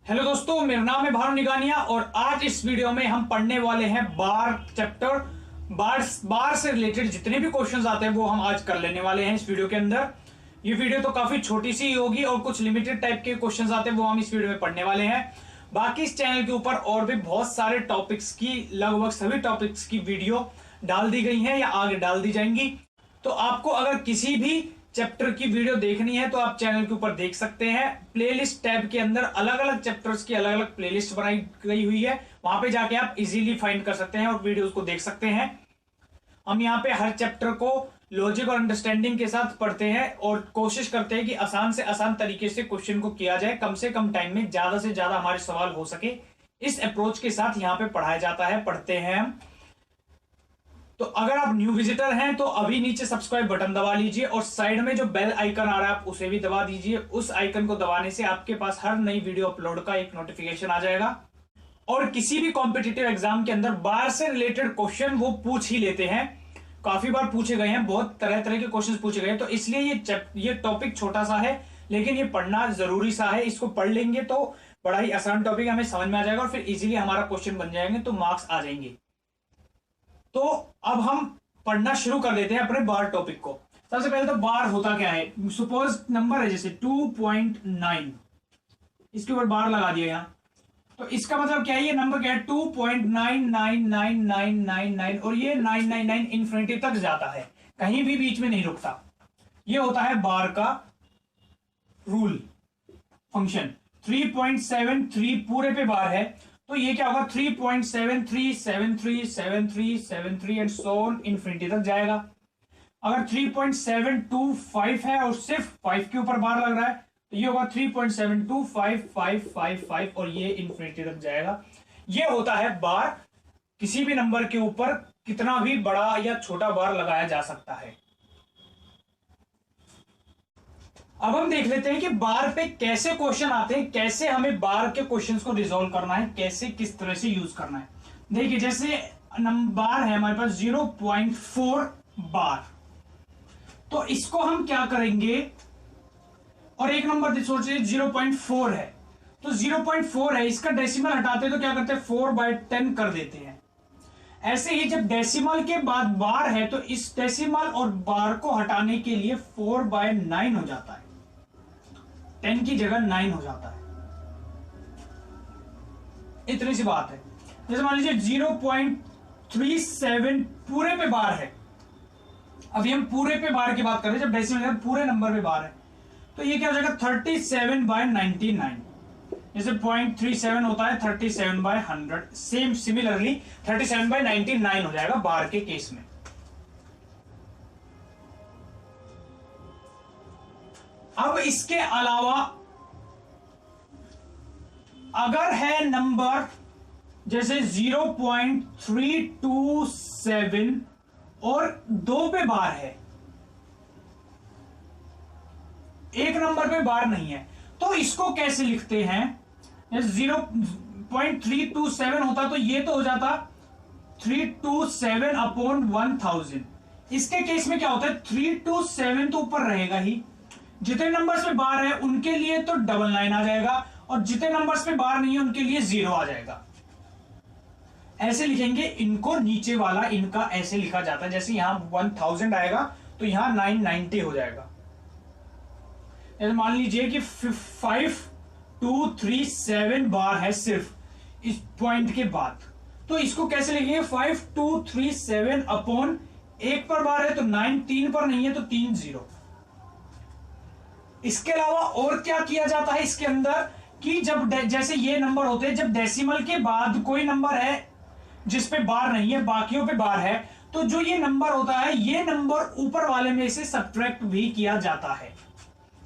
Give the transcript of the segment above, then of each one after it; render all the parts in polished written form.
Hello दोस्तों, मेरा नाम है भानु निगानिया और आज इस वीडियो में हम पढ़ने वाले हैं बार चैप्टर। बार से रिलेटेड जितने भी क्वेश्चंस आते हैं वो हम आज कर लेने वाले हैं इस वीडियो के अंदर। ये वीडियो तो काफी छोटी सी होगी और कुछ लिमिटेड टाइप के क्वेश्चंस आते हैं वो हम इस वीडियो में पढ़ने वाले हैं। बाकी इस चैनल के ऊपर और भी बहुत सारे टॉपिक्स की, लगभग सभी टॉपिक्स की वीडियो डाल दी गई है या आगे डाल दी जाएंगी। तो आपको अगर किसी भी चैप्टर की वीडियो देखनी है तो आप चैनल के ऊपर देख सकते हैं। प्लेलिस्ट टैब के अंदर अलग अलग चैप्टर्स की अलग अलग प्लेलिस्ट बनाई गई हुई है, वहां पे जाके आप इजीली फाइंड कर सकते हैं और वीडियोस को देख सकते हैं। हम यहाँ पे हर चैप्टर को लॉजिक और अंडरस्टैंडिंग के साथ पढ़ते हैं और कोशिश करते हैं कि आसान से आसान तरीके से क्वेश्चन को किया जाए, कम से कम टाइम में ज्यादा से ज्यादा हमारे सवाल हो सके। इस अप्रोच के साथ यहाँ पे पढ़ाया जाता है, पढ़ते हैं हम। तो अगर आप न्यू विजिटर हैं तो अभी नीचे सब्सक्राइब बटन दबा लीजिए और साइड में जो बेल आइकन आ रहा है आप उसे भी दबा दीजिए। उस आइकन को दबाने से आपके पास हर नई वीडियो अपलोड का एक नोटिफिकेशन आ जाएगा। और किसी भी कॉम्पिटिटिव एग्जाम के अंदर बार से रिलेटेड क्वेश्चन वो पूछ ही लेते हैं, काफी बार पूछे गए हैं, बहुत तरह तरह के क्वेश्चन पूछे गए हैं। तो इसलिए ये टॉपिक छोटा सा है लेकिन ये पढ़ना जरूरी सा है। इसको पढ़ लेंगे तो बड़ा ही आसान टॉपिक हमें समझ में आ जाएगा और फिर इजीली हमारा क्वेश्चन बन जाएंगे तो मार्क्स आ जाएंगे। तो अब हम पढ़ना शुरू कर देते हैं अपने बार टॉपिक को। सबसे पहले तो बार होता क्या है। सपोज नंबर है जैसे 2.9, इसके ऊपर बार लगा दिया यहां, तो इसका मतलब क्या है, ये नंबर क्या है 2.999999 और ये 999 इंफिनिटी तक जाता है, कहीं भी बीच में नहीं रुकता। ये होता है बार का रूल फंक्शन। 3.73 पूरे पे बार है तो ये क्या होगा 3.73737373 एंड सो ऑन इंफिनिटी तक जाएगा। अगर 3.725 है और सिर्फ 5 के ऊपर बार लग रहा है तो ये होगा 3.7255555 और ये इंफिनिटी तक जाएगा। ये होता है बार। किसी भी नंबर के ऊपर कितना भी बड़ा या छोटा बार लगाया जा सकता है। अब हम देख लेते हैं कि बार पे कैसे क्वेश्चन आते हैं, कैसे हमें बार के क्वेश्चंस को रिजॉल्व करना है, कैसे किस तरह से यूज करना है। देखिए जैसे बार है हमारे पास 0.4 बार, तो इसको हम क्या करेंगे, और एक नंबर सोचिए 0.4 है तो 0.4 है, इसका डेसिमल हटाते हैं तो क्या करते हैं 4/10 कर देते हैं। ऐसे ही जब डेसिमल के बाद बार है तो इस डेसिमल और बार को हटाने के लिए 4/9 हो जाता है, 10 की जगह 9 हो जाता है। इतनी सी बात है। जैसे मान लीजिए 0.37 पूरे पे बार है। अभी हम पूरे पे बार की बात कर रहे हैं, जब डेसिमल पूरे नंबर पे बार है तो ये क्या हो जाएगा 37/99। जैसे 0.37 होता है 37/100, सेम सिमिलरली 37/99 हो जाएगा बार के केस में। अब इसके अलावा अगर है नंबर जैसे 0.327 और 2 पे बार है, एक नंबर पे बार नहीं है, तो इसको कैसे लिखते हैं। 0.327 होता तो ये तो हो जाता 327/1000। इसके केस में क्या होता है 327 तो ऊपर रहेगा ही, जितने नंबर्स पे बार है उनके लिए तो 99 आ जाएगा और जितने नंबर्स पे बार नहीं है उनके लिए 0 आ जाएगा। ऐसे लिखेंगे इनको, नीचे वाला इनका ऐसे लिखा जाता है। जैसे यहां 1000 आएगा तो यहां 990 हो जाएगा। मान लीजिए कि 5237 बार है सिर्फ इस पॉइंट के बाद, तो इसको कैसे लिखेंगे 5237 अपॉन 1 पर बार है तो 9, 3 पर नहीं है तो 3 0। इसके अलावा और क्या किया जाता है इसके अंदर कि जब जैसे ये नंबर होते हैं, जब डेसिमल के बाद कोई नंबर है जिस पे बार नहीं है बाकियों पे बार है, तो जो ये नंबर होता है ये नंबर ऊपर वाले में से सब्ट्रैक्ट भी किया जाता है।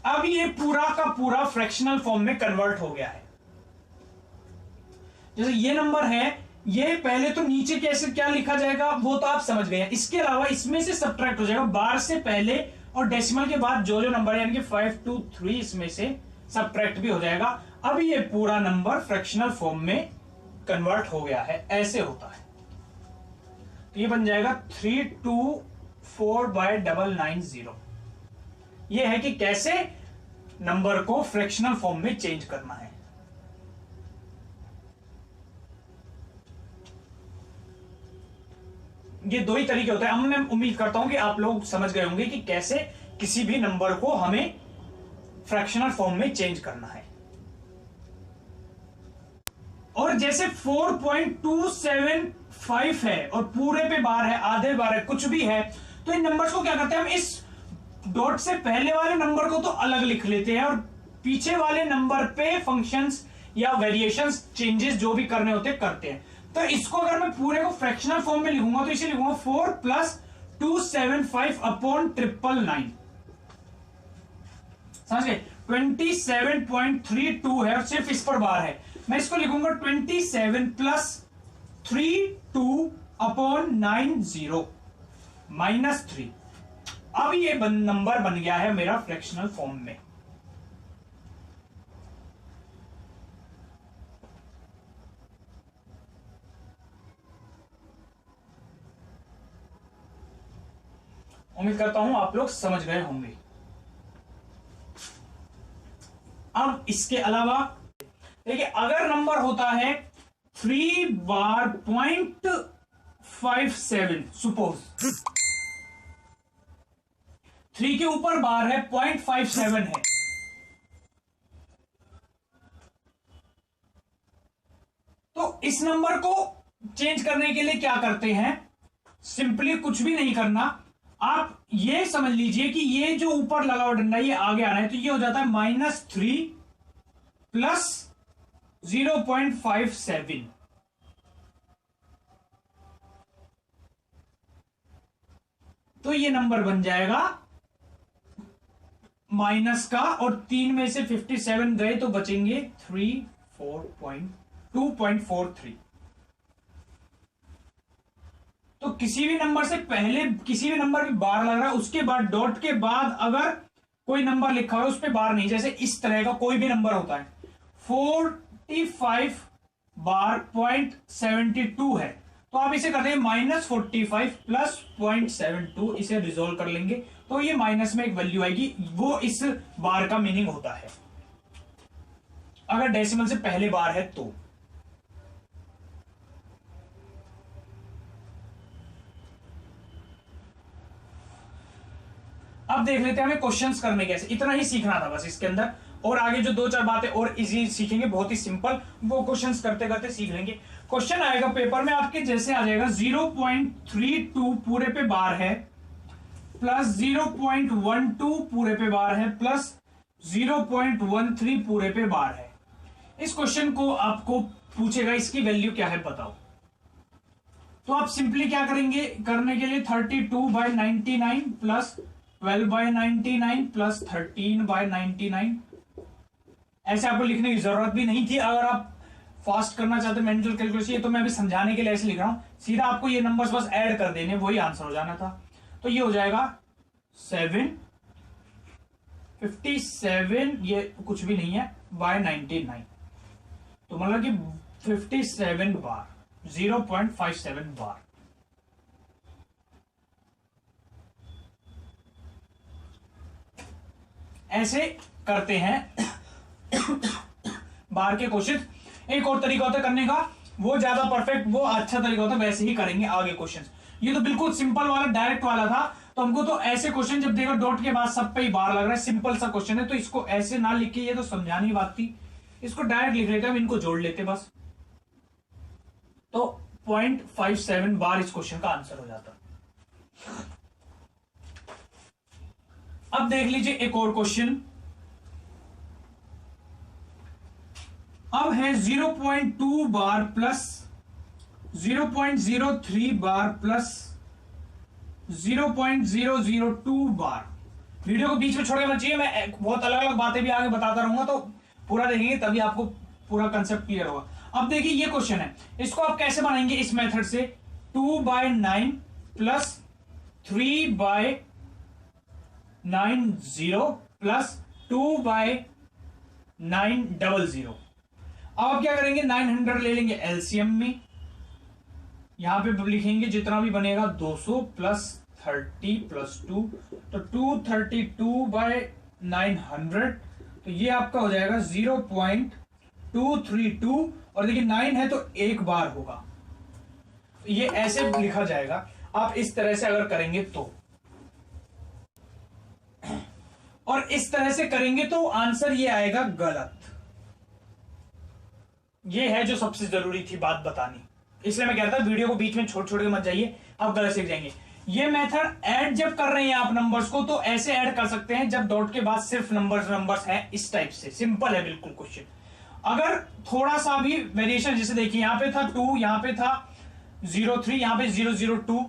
अब ये पूरा का पूरा फ्रैक्शनल फॉर्म में कन्वर्ट हो गया है। जैसे ये नंबर है, ये पहले तो नीचे कैसे क्या लिखा जाएगा वो तो आप समझ गए हैं। इसके अलावा इसमें से सब्ट्रैक्ट हो जाएगा बार से पहले और डेसिमल के बाद जो जो नंबर यानी कि 5 2 3 इसमें से सब्ट्रैक्ट भी हो जाएगा। अब ये पूरा नंबर फ्रैक्शनल फॉर्म में कन्वर्ट हो गया है, ऐसे होता है। तो ये बन जाएगा 324/990। ये है कि कैसे नंबर को फ्रैक्शनल फॉर्म में चेंज करना है। ये दो ही तरीके होते हैं। अब मैं उम्मीद करता हूं कि आप लोग समझ गए होंगे कि कैसे किसी भी नंबर को हमें फ्रैक्शनल फॉर्म में चेंज करना है। और जैसे 4.275 है और पूरे पे बार है, आधे बार है, कुछ भी है, तो इन नंबर्स को क्या करते हैं हम, इस डॉट से पहले वाले नंबर को तो अलग लिख लेते हैं और पीछे वाले नंबर पे फंक्शंस या वेरिएशंस, चेंजेस जो भी करने होते करते हैं। तो इसको अगर मैं पूरे को फ्रैक्शनल फॉर्म में लिखूंगा तो इसे लिखूंगा 4 + 275/999। समझ गए? 27.32 है और सिर्फ इस पर बार है। मैं इसको लिखूंगा 27 + 32/90 -3। अब ये नंबर बन गया है मेरा फ्रैक्शनल फॉर्म में। उम्मीद करता हूं आप लोग समझ गए होंगे। अब इसके अलावा देखिए, अगर नंबर होता है 3 बार 0.57, सपोज 3 के ऊपर बार है, 0.57 है, तो इस नंबर को चेंज करने के लिए क्या करते हैं, सिंपली कुछ भी नहीं करना, आप ये समझ लीजिए कि ये जो ऊपर लगा हुआ डंडा ये आगे आ रहा है, तो ये हो जाता है -3 + 0.57। तो ये नंबर बन जाएगा माइनस का, और 3 में से 57 गए तो बचेंगे 2.43। तो किसी भी नंबर से पहले किसी भी नंबर पे बार लग रहा है, उसके बाद डॉट के बाद अगर कोई नंबर लिखा हुआ है उस पे बार नहीं, जैसे इस तरह का कोई भी नंबर होता है, 45 बार 0.72 है, तो आप इसे कर देंगे -45 + 0.72, इसे रिजोल्व कर लेंगे तो ये माइनस में एक वैल्यू आएगी, वो इस बार का मीनिंग होता है अगर डेसिमल से पहले बार है तो। अब देख लेते हैं हमें क्वेश्चंस करने कैसे, इतना ही सीखना था बस इसके अंदर, और आगे जो 2-4 बातें और इजी सीखेंगे, बहुत ही सिंपल, वो क्वेश्चंस करते करते सीख लेंगे। क्वेश्चन आएगा पेपर में आपके जैसे आ जाएगा 0.32 पूरे पे बार है, प्लस 0.12 पूरे पे बार है, प्लस 0.13 पूरे पे बार है। इस क्वेश्चन को आपको पूछेगा इसकी वैल्यू क्या है बताओ, तो आप सिंपली क्या करेंगे, करने के लिए 32/99 प्लस 12/99 प्लस 13/99, ऐसे आपको लिखने की जरूरत भी नहीं थी। अगर आप फास्ट करना चाहते मेंटल कैलकुलेशन, तो मैं अभी समझाने के लिए ऐसे लिख रहा हूं, सीधा आपको ये नंबर्स बस ऐड कर देने, वही आंसर हो जाना था। तो ये हो जाएगा 757, ये कुछ भी नहीं है, /99, तो मतलब कि 57 बार, 0.57 बार। ऐसे करते हैं बार के क्वेश्चन। एक और तरीका होता है करने का, वो ज्यादा परफेक्ट, वो अच्छा तरीका होता है, वैसे ही करेंगे आगे क्वेश्चन। ये तो बिल्कुल सिंपल वाला डायरेक्ट वाला था, तो हमको तो ऐसे क्वेश्चन जब देखो डॉट के बाद सब पे ही बार लग रहा है, सिंपल सा क्वेश्चन है, तो इसको ऐसे ना लिख के, ये तो समझाने की बात थी, इसको डायरेक्ट लिख लेते हैं, हम इनको जोड़ लेते बस, तो 0.57 बार इस क्वेश्चन का आंसर हो जाता। अब देख लीजिए एक और क्वेश्चन, अब है 0.2 बार प्लस 0.03 बार प्लस 0.002 बार। वीडियो को बीच में छोड़ के मत चाहिए, मैं बहुत अलग अलग बातें भी आगे बताता रहूंगा, तो पूरा देखेंगे तभी आपको पूरा कंसेप्ट क्लियर होगा। अब देखिए ये क्वेश्चन है, इसको आप कैसे बनाएंगे इस मेथड से, 2/9 प्लस 3/90 प्लस 2/900। अब आप क्या करेंगे, 900 ले लेंगे एलसीएम में, यहां पे लिखेंगे जितना भी बनेगा 200 प्लस 30 प्लस 2, तो 232/900, तो ये आपका हो जाएगा 0.232, और देखिए 9 है तो एक बार होगा, ये ऐसे लिखा जाएगा। आप इस तरह से अगर करेंगे तो, और इस तरह से करेंगे तो आंसर ये आएगा गलत। ये है जो सबसे जरूरी थी बात बतानी, इसलिए मैं कह रहा था वीडियो को बीच में छोड़ छोड़ के मत जाइए, आप गलत सीख जाएंगे। ये मेथड ऐड जब कर रहे हैं आप नंबर्स को, तो ऐसे ऐड कर सकते हैं जब डॉट के बाद सिर्फ नंबर्स हैं, इस टाइप से। सिंपल है बिल्कुल क्वेश्चन। अगर थोड़ा सा भी वेरिएशन, जैसे देखिए यहां पे था 2, यहां पे था 03, यहां पे 002,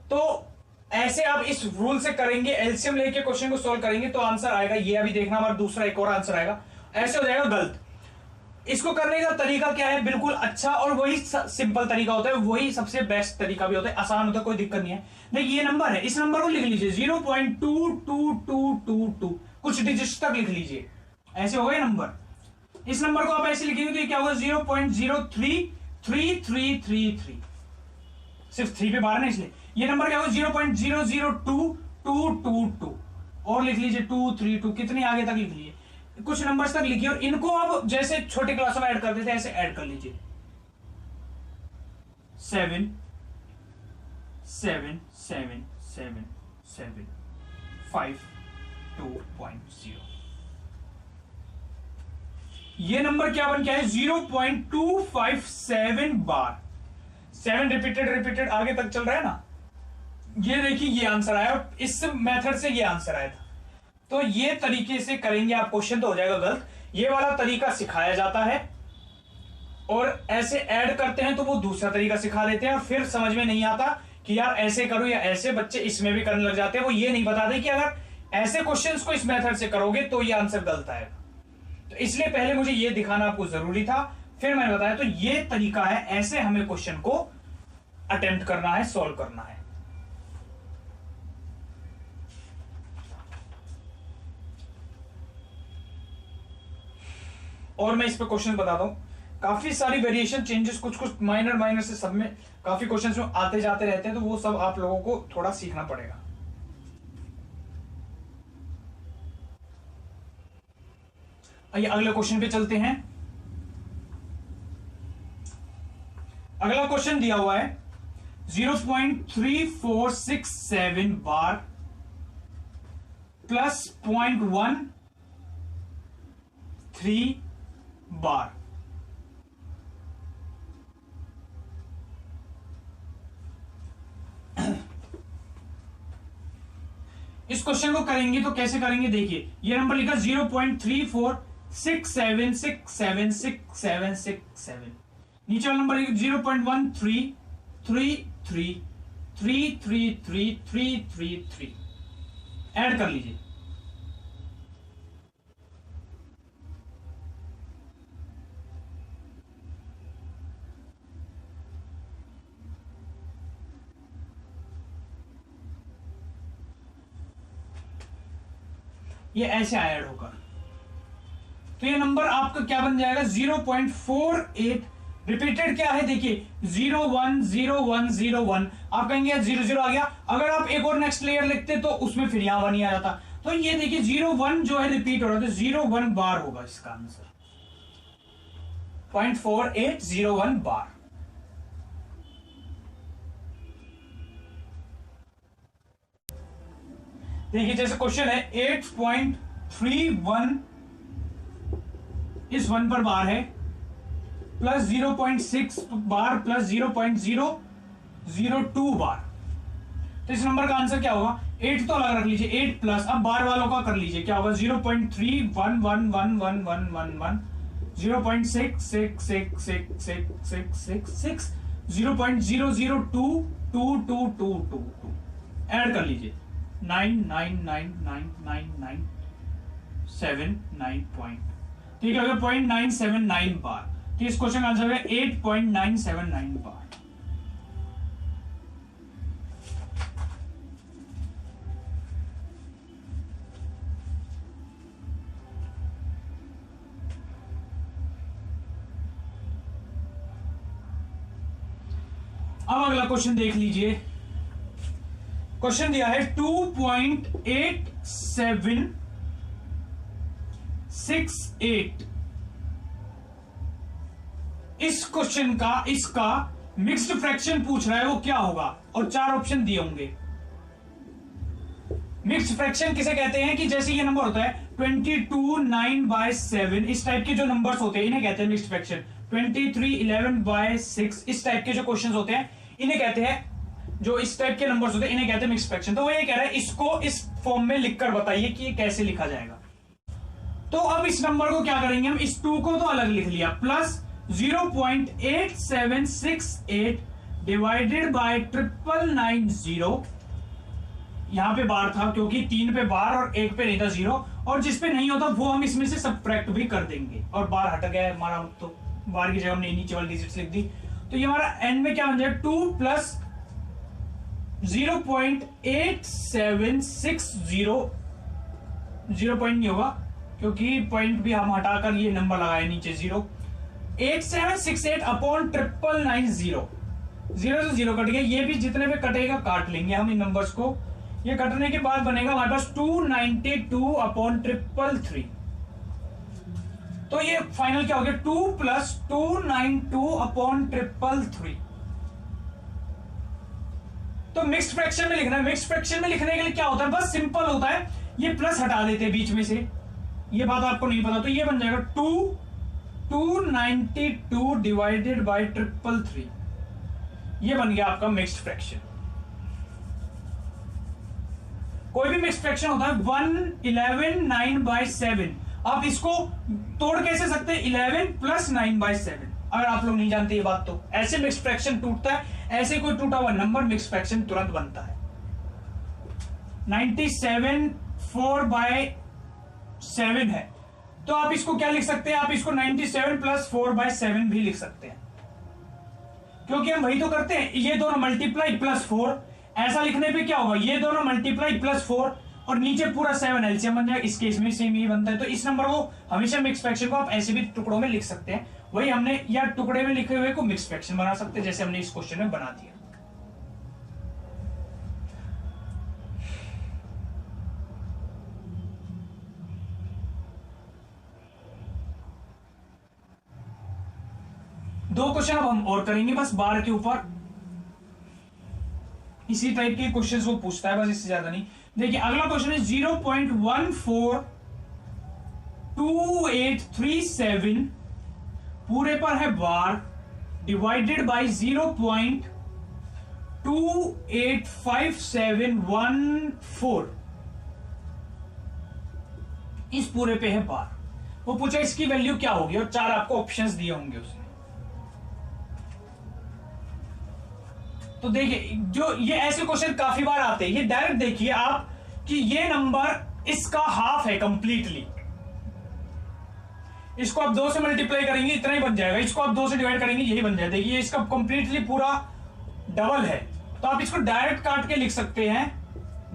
तो ऐसे आप इस रूल से करेंगे, एलसीएम लेके क्वेश्चन को सॉल्व करेंगे तो आंसर आएगा ये। अभी देखना हमारा दूसरा एक और आंसर आएगा, ऐसे हो जाएगा गलत। इसको करने का तरीका क्या है, बिल्कुल अच्छा और वही सिंपल तरीका होता है, वही सबसे बेस्ट तरीका भी होता है, आसान होता है, कोई दिक्कत नहीं है। देखिए ये नंबर है, इस नंबर को लिख लीजिए 0.22222, कुछ डिजिट्स तक लिख लीजिए, ऐसे हो गए नंबर। इस नंबर को आप ऐसे लिखेंगे तो ये क्या होगा 0.033333, सिर्फ 3 पे बाहर ना, इसलिए ये नंबर क्या होगा 0.002222, और लिख लीजिए 232, कितने आगे तक लिख लीजिए, कुछ नंबर्स तक लिखिए, और इनको आप जैसे छोटे क्लासों में ऐड करते थे ऐसे ऐड कर लीजिए। 7 7 7 7 7 5 2.0, ये नंबर क्या बन गया है 0.257 बार। 7 रिपीटेड आगे तक चल रहा है ना, ये देखिए ये आंसर आया, इस मेथड से ये आंसर आया था। तो ये तरीके से करेंगे आप क्वेश्चन तो हो जाएगा गलत। ये वाला तरीका सिखाया जाता है, और ऐसे ऐड करते हैं तो वो दूसरा तरीका सिखा देते हैं, और फिर समझ में नहीं आता कि यार ऐसे करो या ऐसे, बच्चे इसमें भी करने लग जाते हैं। वो ये नहीं बताते कि अगर ऐसे क्वेश्चंस को इस मेथड से करोगे तो ये आंसर गलत आएगा। तो इसलिए पहले मुझे ये दिखाना आपको जरूरी था, फिर मैंने बताया। तो ये तरीका है, ऐसे हमें क्वेश्चन को अटेम्प्ट करना है, सॉल्व करना है। और मैं इस पे क्वेश्चन बताता हूं, काफी सारी वेरिएशन चेंजेस, कुछ माइनर से सब में काफी क्वेश्चंस में आते जाते रहते हैं, तो वो सब आप लोगों को थोड़ा सीखना पड़ेगा। आइए अगले क्वेश्चन पे चलते हैं। अगला क्वेश्चन दिया हुआ है 0.3467 बार प्लस 0.13 बार। इस क्वेश्चन को करेंगे तो कैसे करेंगे, देखिए ये नंबर लिखा 0.3467676767, नीचे वाला नंबर 0.1333333333, ऐड कर लीजिए। ये ऐसे ऐड होगा, तो ये नंबर आपका क्या बन जाएगा 0.48। रिपीटेड क्या है देखिए 010101, आप कहेंगे 00 आ गया, अगर आप एक और नेक्स्ट लेयर लिखते तो उसमें फिर यहां 1 ही आ जाता। तो ये देखिए 01 जो है रिपीट हो रहा है, तो 01 बार होगा इसका आंसर, 0.4801 बार। देखिए जैसे क्वेश्चन है 8.31 इस 1 पर बार है, प्लस 0.6 बार प्लस 0.002 बार, तो इस नंबर का आंसर क्या होगा, 8 तो अलग रख लीजिए, 8 प्लस, अब बार वालों का कर लीजिए, क्या होगा 0.31111111, 0.6666666, 0.0022222, ऐड कर लीजिए 999999979 पॉइंट, ठीक है, अगर 0.979 बार, तो इस क्वेश्चन का आंसर है 8.979 बार। अब अगला क्वेश्चन देख लीजिए, क्वेश्चन दिया है 2.8768। इस क्वेश्चन का इसका मिक्स्ड फ्रैक्शन पूछ रहा है वो क्या होगा, और 4 ऑप्शन दिए होंगे। मिक्स्ड फ्रैक्शन किसे कहते हैं कि जैसे ये नंबर होता है 22 9/7, इस टाइप के जो नंबर्स होते हैं इन्हें कहते हैं मिक्स्ड फ्रैक्शन। 23 11/6, इस टाइप के जो क्वेश्चंस होते हैं इन्हें कहते हैं, जो इस टाइप के नंबर्स होते हैं इन्हें कहते हैं मिक्स्ड फ्रैक्शन। तो वो ये कह रहा है इसको इस फॉर्म में लिखकर बताइए कि ये कैसे लिखा जाएगा। तो अब इस नंबर को क्या करेंगे हम, इस 2 को तो अलग लिख लिया, प्लस 0.8768 डिवाइडेड बाय 990, यहां पे बार था क्योंकि 3 पे बार और 1 पे नहीं था 0, और जिस पे नहीं होता वो हम इसमें से सबट्रैक्ट भी कर देंगे, और बार हट गया हमारा, तो बार की जगह हमने नीचे वाली डिजिट्स लिख दी। तो ये हमारा एंड में क्या बन जाएगा, 2 प्लस 0.8760, 0 पॉइंट नहीं होगा क्योंकि पॉइंट भी हम हटाकर ये नंबर लगाए नीचे 0, 8768 अपॉन 990, 0 से 0 कट गया, ये भी जितने पे कटेगा काट लेंगे हम इन नंबर्स को। ये कटने के बाद बनेगा हमारे पास 292 अपॉन 333। तो ये फाइनल क्या हो गया, 2 प्लस 292 अपॉन 333। तो मिक्स्ड फ्रैक्शन में लिखना है। मिक्स्ड फ्रैक्शन में लिखने के लिए क्या होता है, बस सिंपल होता है, ये प्लस हटा देते हैं बीच में से, ये बात आपको नहीं पता, तो ये बन जाएगा 292 डिवाइडेड बाय 333, ये बन गया आपका मिक्स्ड फ्रैक्शन। कोई भी मिक्स्ड फ्रैक्शन होता है 111 9/7, आप इसको तोड़ कैसे सकते हैं, 11 प्लस 9/7, अगर आप लोग नहीं जानते ये बात तो ऐसे मिक्स्ड फ्रैक्शन टूटता है, ऐसे कोई टूटा हुआ नंबर मिक्स्ड फ्रैक्शन तुरंत बनता है। 97 4/7 है, तो आप इसको क्या लिख सकते हैं, आप इसको 97 प्लस 4/7 भी लिख सकते हैं, क्योंकि हम वही तो करते हैं, ये दोनों मल्टीप्लाई प्लस 4, ऐसा लिखने पे क्या होगा, ये दोनों मल्टीप्लाई प्लस 4 और नीचे पूरा 7 एलसीएम बन जाएगा, इस केस में सेम ही बनता है। तो इस नंबर को हमेशा मिक्स फ्रैक्शन को आप ऐसे भी टुकड़ों में लिख सकते हैं, वही हमने या टुकड़े में लिखे हुए को मिक्स फ्रैक्शन बना सकते हैं, जैसे हमने इस क्वेश्चन में बना दिया। दो क्वेश्चन अब हम और करेंगे बस बार के ऊपर, इसी टाइप के क्वेश्चंस वो पूछता है, बस इससे ज्यादा नहीं। देखिए अगला क्वेश्चन है 0.142837 पूरे पर है बार डिवाइडेड बाय 0.285714, इस पूरे पे है बार। वो पूछा इसकी वैल्यू क्या होगी, और 4 आपको ऑप्शंस दिए होंगे उसने। तो देखिए जो ये ऐसे क्वेश्चन काफी बार आते हैं, ये डायरेक्ट देखिए आप कि ये नंबर इसका हाफ है कंप्लीटली, इसको आप 2 से मल्टीप्लाई करेंगे इतना ही बन जाएगा, इसको आप 2 से डिवाइड करेंगे यही बन जाएगा, देखिए इसका कंप्लीटली पूरा डबल है, तो आप इसको डायरेक्ट काट के लिख सकते हैं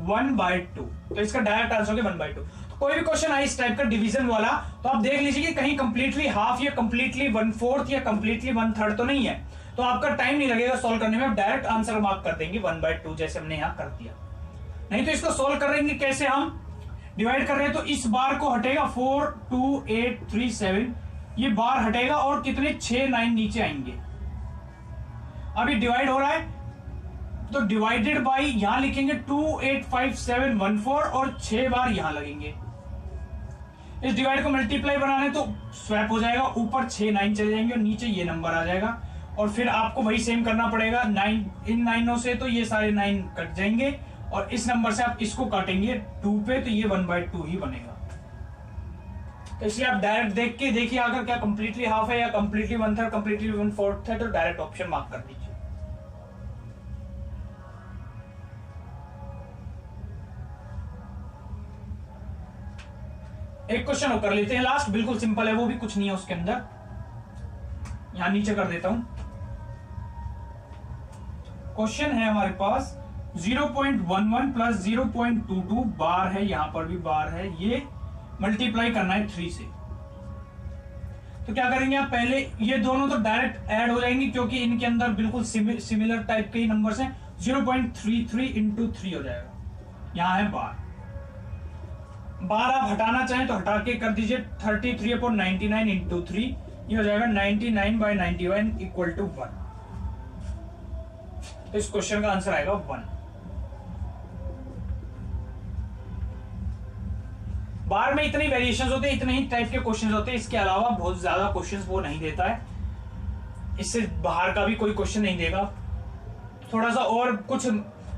1/2, तो इसका डायरेक्ट आंसर होगा 1/2। तो कोई भी क्वेश्चन आए इस टाइप का डिवीजन वाला, तो आप देख लीजिए कि कहीं कंप्लीटली हाफ या कंप्लीटली 1/4 या कंप्लीटली 1/3 तो नहीं है, तो आपका टाइम नहीं लगेगा सॉल्व करने में, आप डायरेक्ट आंसर मार्क कर देंगे 1/2 जैसे हमने यहां कर दिया। नहीं तो इसको सॉल्व करेंगे कैसे, हम डिवाइड कर रहे हैं तो इस बार को हटेगा 42837, ये बार हटेगा और कितने 6 9 नीचे आएंगे। अभी डिवाइड हो रहा है तो डिवाइडेड बाय यहां लिखेंगे 285714 और 6 बार यहां लगेंगे। इस डिवाइड को मल्टीप्लाई बनाने तो स्वैप हो जाएगा, ऊपर 6 9 चले जाएंगे और नीचे ये नंबर आ जाएगा, और फिर आपको वही सेम करना पड़ेगा 9 इन 9 से, तो ये सारे 9 कट जाएंगे और इस नंबर से आप इसको काटेंगे 2 पे, तो ये 1/2 ही बनेगा। तो इसलिए आप डायरेक्ट देख के देखिए अगर क्या कंप्लीटली हाफ है या कंप्लीटली 1/3 कंप्लीटली 1/4 है, तो डायरेक्ट ऑप्शन मार्क कर दीजिए। एक क्वेश्चन और कर लेते हैं लास्ट, बिल्कुल सिंपल है, वो भी कुछ नहीं है उसके अंदर, यहां नीचे कर देता हूं। क्वेश्चन है हमारे पास 0.11 प्लस 0.22 बार है, यहां पर भी बार है, ये मल्टीप्लाई करना है 3 से। तो क्या करेंगे आप, पहले ये दोनों तो डायरेक्ट ऐड हो जाएंगे क्योंकि इनके अंदर बिल्कुल सिमिलर टाइप के ही नंबर्स हैं। 0.33 इंटू 3 हो जाएगा, यहां है बार। बार आप हटाना चाहें तो हटा के कर दीजिए 33/99 इंटू 3, ये हो जाएगा 99/91 इक्वल टू 1। तो इस क्वेश्चन का आंसर आएगा 1। बार में इतनी वेरिएशंस होते हैं, इतने ही टाइप के क्वेश्चंस होते हैं, इसके अलावा बहुत ज्यादा क्वेश्चंस वो नहीं देता है, इससे बाहर का भी कोई क्वेश्चन नहीं देगा। थोड़ा सा और कुछ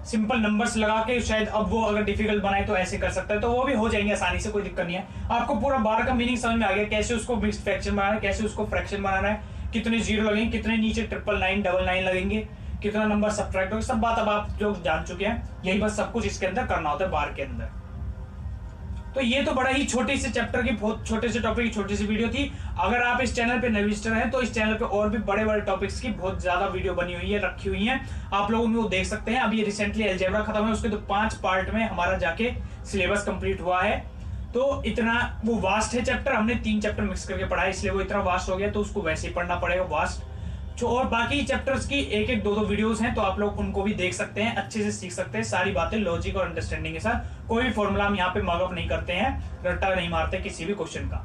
सिंपल नंबर्स लगा के शायद अब वो अगर डिफिकल्ट बनाए तो ऐसे कर सकता है, तो वो भी हो जाएंगे आसानी से, कोई दिक्कत नहीं है। आपको पूरा बार का मीनिंग समझ में आ गया, कैसे उसको मिक्स्ड फ्रैक्शन बनाना है, कैसे उसको फ्रैक्शन बनाना है, कितने जीरो लगेंगे, कितने नीचे 999 99 लगेंगे, कितना नंबर सब्ट्रैक्ट होगा, सब बात अब आप जो जान चुके हैं। यही बस सब कुछ इसके अंदर करना होता है बार के अंदर। तो ये तो बड़ा ही छोटे से चैप्टर की, बहुत छोटे से टॉपिक की छोटी सी वीडियो थी। अगर आप इस चैनल पे नए विजिटर हैं तो इस चैनल पे और भी बड़े बड़े टॉपिक्स की बहुत ज्यादा वीडियो बनी हुई है, रखी हुई है, आप लोग उनको देख सकते हैं। अभी ये रिसेंटली अलजेब्रा खत्म है, उसके तो 5 पार्ट में हमारा जाके सिलेबस कंप्लीट हुआ है। तो इतना वो वास्ट है चैप्टर, हमने 3 चैप्टर मिक्स करके पढ़ा है, इसलिए वो इतना वास्ट हो गया, तो उसको वैसे ही पढ़ना पड़ेगा वास्ट। और बाकी चैप्टर्स की 1-1 2-2 वीडियोस हैं, तो आप लोग उनको भी देख सकते हैं, अच्छे से सीख सकते हैं सारी बातें लॉजिक और अंडरस्टैंडिंग के साथ। कोई भी फॉर्मूला हम यहाँ पे मगअप नहीं करते हैं, रट्टा नहीं मारते किसी भी क्वेश्चन का।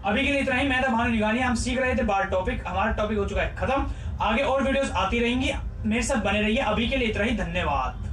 अभी के लिए इतना ही। मैं था भानु निगानिया, हम सीख रहे थे बार टॉपिक, हमारा टॉपिक हो चुका है खत्म। आगे और वीडियोस आती रहेंगी, मेरे साथ बने रहिए। अभी के लिए इतना ही, धन्यवाद।